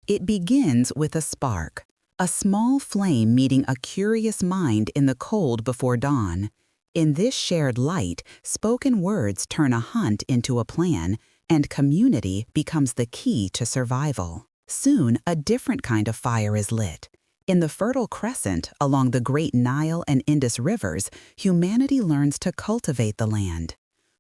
It begins with a spark, a small flame meeting a curious mind in the cold before dawn. In this shared light, spoken words turn a hunt into a plan, and community becomes the key to survival. Soon, a different kind of fire is lit. In the Fertile Crescent, along the great Nile and Indus rivers, humanity learns to cultivate the land.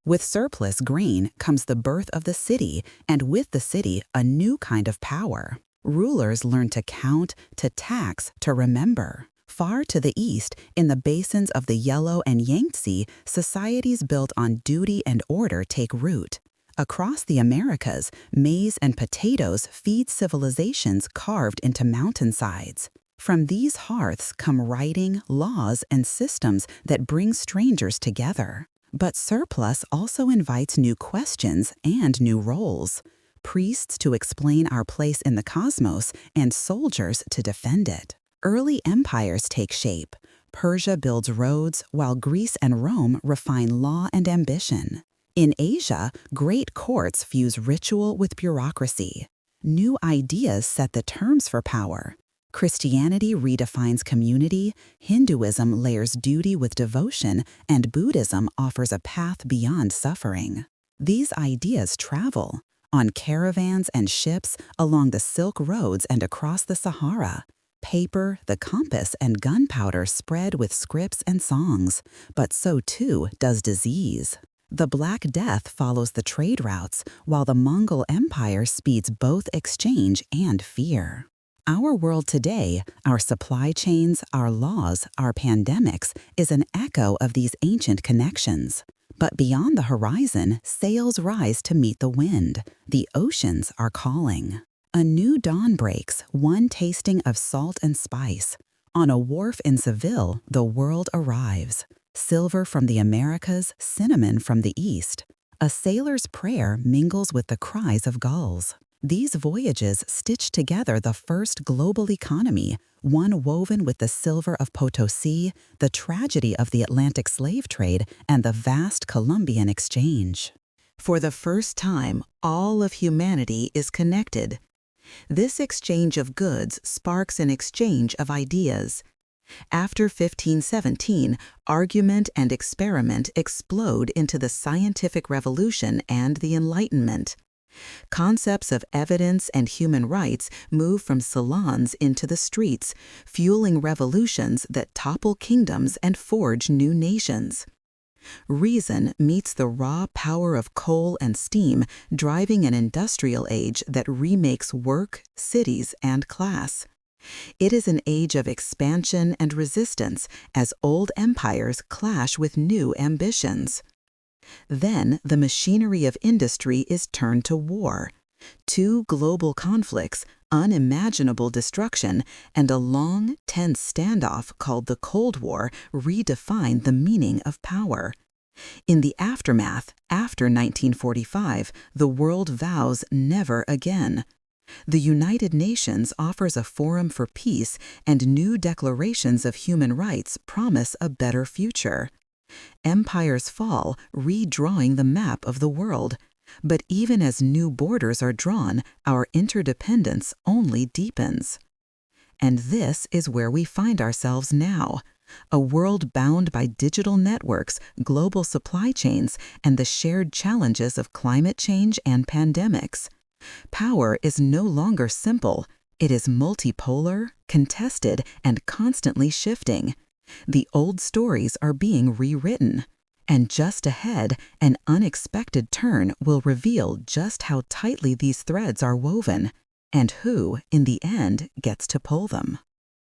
With surplus grain comes the birth of the city, and with the city, a new kind of power. Rulers learn to count, to tax, to remember. Far to the east, in the basins of the Yellow and Yangtze, societies built on duty and order take root. Across the Americas, maize and potatoes feed civilizations carved into mountainsides. From these hearths come writing, laws, and systems that bring strangers together. But surplus also invites new questions and new roles. Priests to explain our place in the cosmos, and soldiers to defend it. Early empires take shape. Persia builds roads, while Greece and Rome refine law and ambition. In Asia, great courts fuse ritual with bureaucracy. New ideas set the terms for power. Christianity redefines community, Hinduism layers duty with devotion, and Buddhism offers a path beyond suffering. These ideas travel on caravans and ships along the Silk Roads and across the Sahara. Paper, the compass, and gunpowder spread with scripts and songs, but so too does disease. The Black Death follows the trade routes, while the Mongol Empire speeds both exchange and fear. Our world today, our supply chains, our laws, our pandemics, is an echo of these ancient connections. But beyond the horizon, sails rise to meet the wind. The oceans are calling. A new dawn breaks, one tasting of salt and spice. On a wharf in Seville, the world arrives. Silver from the Americas, cinnamon from the East. A sailor's prayer mingles with the cries of gulls. These voyages stitch together the first global economy, one woven with the silver of Potosi, the tragedy of the Atlantic slave trade, and the vast Columbian exchange. For the first time, all of humanity is connected. This exchange of goods sparks an exchange of ideas. After 1517, argument and experiment explode into the scientific revolution and the Enlightenment. Concepts of evidence and human rights move from salons into the streets, fueling revolutions that topple kingdoms and forge new nations. Reason meets the raw power of coal and steam, driving an industrial age that remakes work, cities, and class. It is an age of expansion and resistance as old empires clash with new ambitions. Then the machinery of industry is turned to war. Two global conflicts, unimaginable destruction, and a long, tense standoff called the Cold War redefine the meaning of power. In the aftermath, after 1945, the world vows never again. The United Nations offers a forum for peace, and new declarations of human rights promise a better future. Empires fall, redrawing the map of the world. But even as new borders are drawn, our interdependence only deepens. And this is where we find ourselves now, a world bound by digital networks, global supply chains, and the shared challenges of climate change and pandemics. Power is no longer simple. It is multipolar, contested, and constantly shifting. The old stories are being rewritten. And just ahead, an unexpected turn will reveal just how tightly these threads are woven, and who, in the end, gets to pull them.